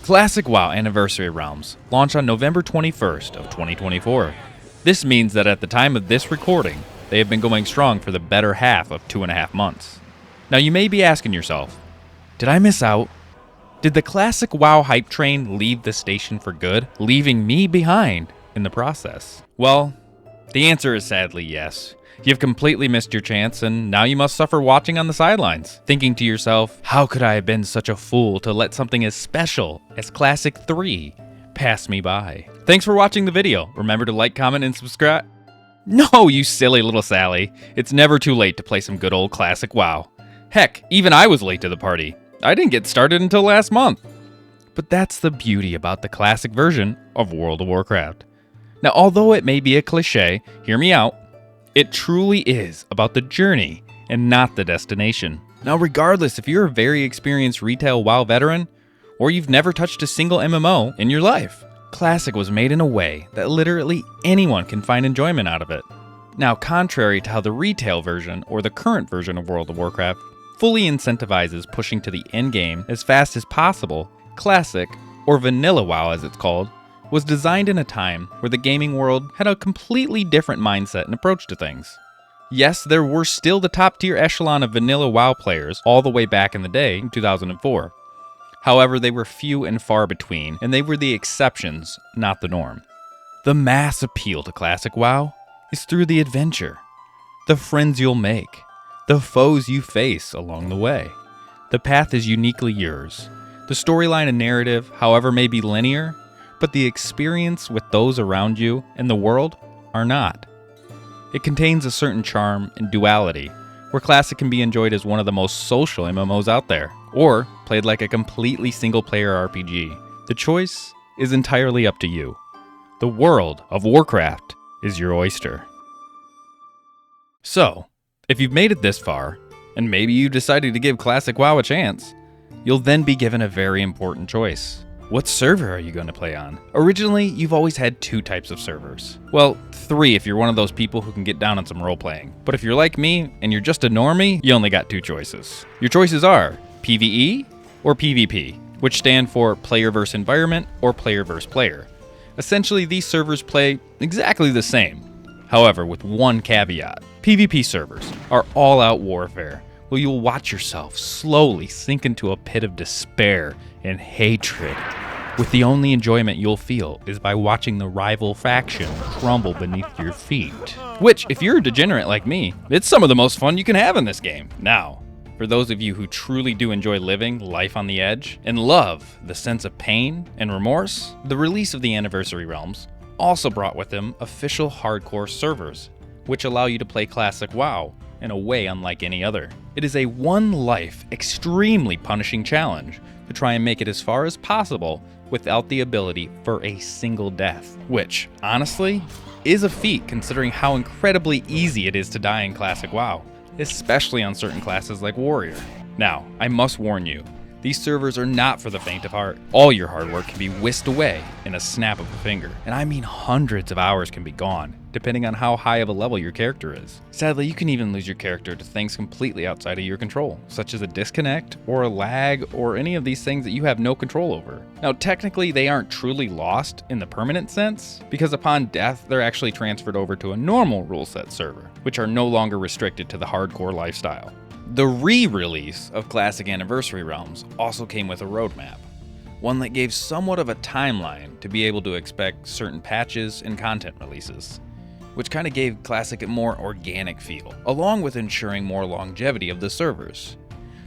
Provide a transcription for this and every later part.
Classic WoW Anniversary Realms launch on November 21st of 2024. This means that at the time of this recording, they have been going strong for the better half of 2.5 months. Now you may be asking yourself, did I miss out? Did the classic WoW hype train leave the station for good, leaving me behind in the process? Well, the answer is sadly yes. You've completely missed your chance, and now you must suffer watching on the sidelines, thinking to yourself, how could I have been such a fool to let something as special as Classic 3 pass me by? Thanks for watching the video. Remember to like, comment, and subscribe. No, you silly little Sally. It's never too late to play some good old Classic WoW. Heck, even I was late to the party. I didn't get started until last month. But that's the beauty about the classic version of World of Warcraft. Now, although it may be a cliche, hear me out. It truly is about the journey and not the destination. Now, regardless if you're a very experienced retail WoW veteran or you've never touched a single MMO in your life, Classic was made in a way that literally anyone can find enjoyment out of it. Now, contrary to how the retail version or the current version of World of Warcraft fully incentivizes pushing to the end game as fast as possible, Classic, or Vanilla WoW as it's called, was designed in a time where the gaming world had a completely different mindset and approach to things. Yes, there were still the top tier echelon of vanilla WoW players all the way back in the day in 2004. However, they were few and far between, and they were the exceptions, not the norm. The mass appeal to Classic WoW is through the adventure, the friends you'll make, the foes you face along the way. The path is uniquely yours. The storyline and narrative, however, may be linear, but the experience with those around you and the world are not. It contains a certain charm and duality, where Classic can be enjoyed as one of the most social MMOs out there, or played like a completely single-player RPG. The choice is entirely up to you. The world of Warcraft is your oyster. So, if you've made it this far, and maybe you decided to give Classic WoW a chance, you'll then be given a very important choice. What server are you going to play on? Originally, you've always had 2 types of servers. Well, 3 if you're one of those people who can get down on some role-playing. But if you're like me, and you're just a normie, you only got 2 choices. Your choices are PvE or PvP, which stand for Player vs. Environment or Player vs. Player. Essentially, these servers play exactly the same. However, with one caveat. PvP servers are all-out warfare, where you'll watch yourself slowly sink into a pit of despair and hatred, with the only enjoyment you'll feel is by watching the rival faction crumble beneath your feet. Which, if you're a degenerate like me, it's some of the most fun you can have in this game. Now, for those of you who truly do enjoy living life on the edge and love the sense of pain and remorse, the release of the Anniversary Realms also brought with them official hardcore servers, which allow you to play Classic WoW in a way unlike any other. It is a one-life, extremely punishing challenge to try and make it as far as possible without the ability for a single death, which, honestly, is a feat considering how incredibly easy it is to die in Classic WoW, especially on certain classes like Warrior. Now, I must warn you, these servers are not for the faint of heart. All your hard work can be whisked away in a snap of a finger, and I mean hundreds of hours can be gone, depending on how high of a level your character is. Sadly, you can even lose your character to things completely outside of your control, such as a disconnect, or a lag, or any of these things that you have no control over. Now, technically, they aren't truly lost in the permanent sense, because upon death, they're actually transferred over to a normal rule set server, which are no longer restricted to the hardcore lifestyle. The re-release of Classic Anniversary Realms also came with a roadmap, one that gave somewhat of a timeline to be able to expect certain patches and content releases, which kind of gave Classic a more organic feel, along with ensuring more longevity of the servers,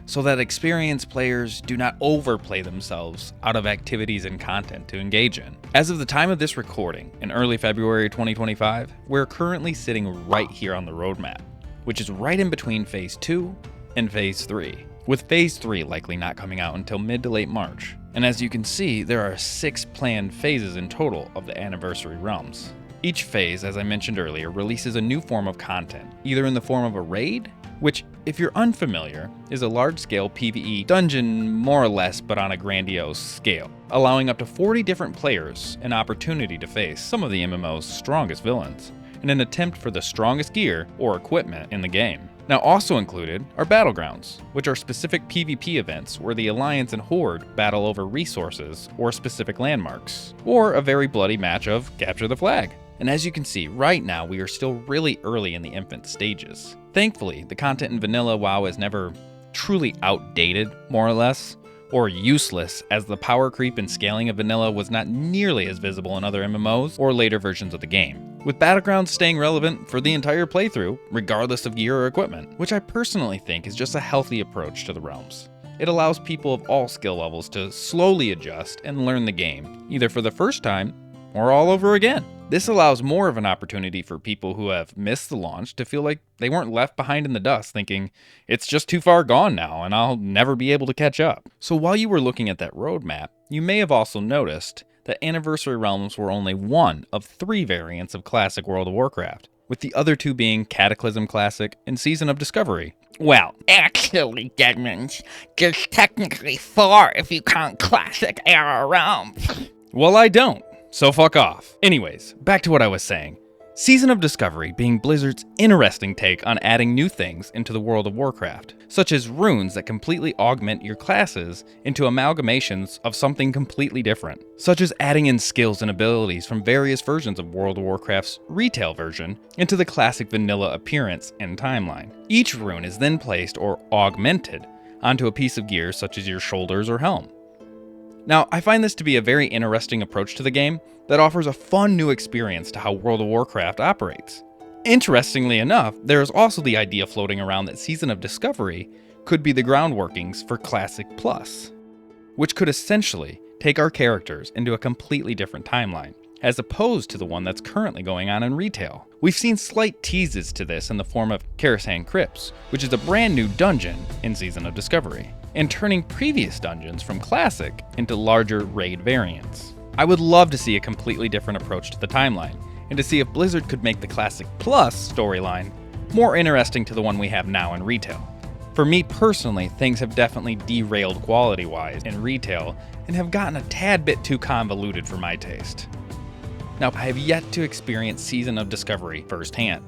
so that experienced players do not overplay themselves out of activities and content to engage in. As of the time of this recording, in early February 2025, we're currently sitting right here on the roadmap, which is right in between Phase 2 and Phase 3, with Phase 3 likely not coming out until mid to late March. And as you can see, there are 6 planned phases in total of the Anniversary Realms. Each phase, as I mentioned earlier, releases a new form of content, either in the form of a raid, which, if you're unfamiliar, is a large-scale PvE dungeon more or less but on a grandiose scale, allowing up to 40 different players an opportunity to face some of the MMO's strongest villains, in an attempt for the strongest gear or equipment in the game. Now also included are battlegrounds, which are specific PvP events where the Alliance and Horde battle over resources or specific landmarks, or a very bloody match of capture the flag. And as you can see, right now we are still really early in the infant stages. Thankfully, the content in vanilla WoW is never truly outdated, more or less, or useless, as the power creep and scaling of vanilla was not nearly as visible in other MMOs or later versions of the game, with battlegrounds staying relevant for the entire playthrough, regardless of gear or equipment, which I personally think is just a healthy approach to the realms. It allows people of all skill levels to slowly adjust and learn the game, either for the first time or all over again. This allows more of an opportunity for people who have missed the launch to feel like they weren't left behind in the dust thinking, it's just too far gone now and I'll never be able to catch up. So while you were looking at that roadmap, you may have also noticed that Anniversary Realms were only one of 3 variants of Classic World of Warcraft, with the other 2 being Cataclysm Classic and Season of Discovery. Well, actually, Deadmans, there's technically 4 if you count Classic Era Realms. Well, I don't. So fuck off. Anyways, back to what I was saying. Season of Discovery being Blizzard's interesting take on adding new things into the World of Warcraft, such as runes that completely augment your classes into amalgamations of something completely different, such as adding in skills and abilities from various versions of World of Warcraft's retail version into the classic vanilla appearance and timeline. Each rune is then placed or augmented onto a piece of gear such as your shoulders or helm. Now, I find this to be a very interesting approach to the game that offers a fun new experience to how World of Warcraft operates. Interestingly enough, there is also the idea floating around that Season of Discovery could be the groundworkings for Classic Plus, which could essentially take our characters into a completely different timeline, as opposed to the one that's currently going on in retail. We've seen slight teases to this in the form of Karasan Crypts, which is a brand new dungeon in Season of Discovery, and turning previous dungeons from Classic into larger raid variants. I would love to see a completely different approach to the timeline, and to see if Blizzard could make the Classic Plus storyline more interesting to the one we have now in retail. For me personally, things have definitely derailed quality-wise in retail and have gotten a tad bit too convoluted for my taste. Now, I have yet to experience Season of Discovery firsthand,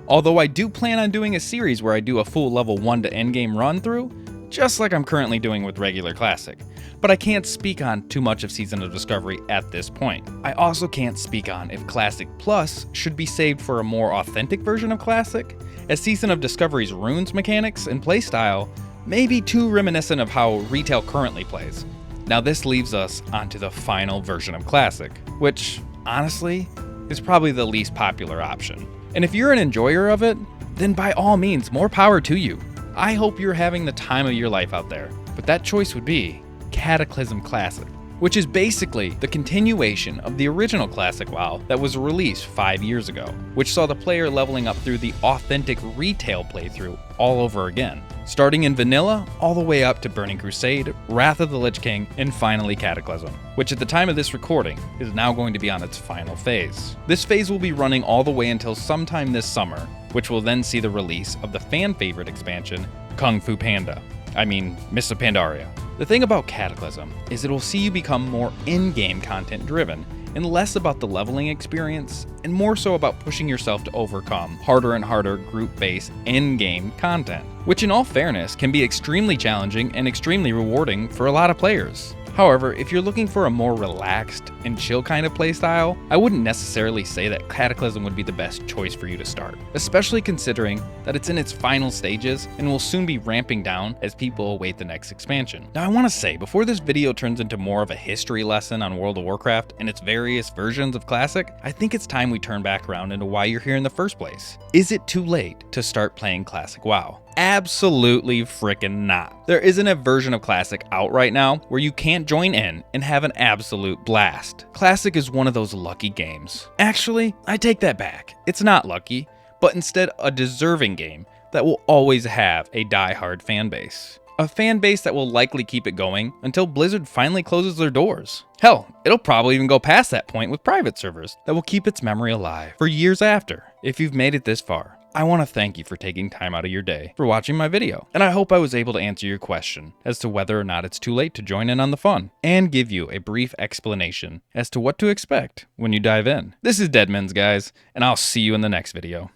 although I do plan on doing a series where I do a full level 1 to endgame run through, just like I'm currently doing with regular Classic, but I can't speak on too much of Season of Discovery at this point. I also can't speak on if Classic Plus should be saved for a more authentic version of Classic, as Season of Discovery's runes mechanics and playstyle may be too reminiscent of how retail currently plays. Now this leaves us onto the final version of Classic, which, honestly, is probably the least popular option. And if you're an enjoyer of it, then by all means, more power to you. I hope you're having the time of your life out there, but that choice would be Cataclysm Classic, which is basically the continuation of the original Classic WoW that was released 5 years ago, which saw the player leveling up through the authentic retail playthrough all over again, starting in vanilla all the way up to Burning Crusade, Wrath of the Lich King, and finally Cataclysm, which at the time of this recording is now going to be on its final phase. This phase will be running all the way until sometime this summer, which will then see the release of the fan favorite expansion, Kung Fu Panda. Mists of Pandaria. The thing about Cataclysm is it will see you become more in-game content driven and less about the leveling experience and more so about pushing yourself to overcome harder and harder group-based in-game content, which in all fairness can be extremely challenging and extremely rewarding for a lot of players. However, if you're looking for a more relaxed and chill kind of playstyle, I wouldn't necessarily say that Cataclysm would be the best choice for you to start, especially considering that it's in its final stages and will soon be ramping down as people await the next expansion. Now I want to say, before this video turns into more of a history lesson on World of Warcraft and its various versions of Classic, I think it's time we turn back around into why you're here in the first place. Is it too late to start playing Classic WoW? Absolutely frickin' not. There isn't a version of Classic out right now where you can't join in and have an absolute blast. Classic is one of those lucky games. Actually, I take that back. It's not lucky, but instead a deserving game that will always have a die-hard fan base. A fan base that will likely keep it going until Blizzard finally closes their doors. Hell, it'll probably even go past that point with private servers that will keep its memory alive for years after. If you've made it this far, I want to thank you for taking time out of your day for watching my video, and I hope I was able to answer your question as to whether or not it's too late to join in on the fun, and give you a brief explanation as to what to expect when you dive in. This is Deadmans, guys, and I'll see you in the next video.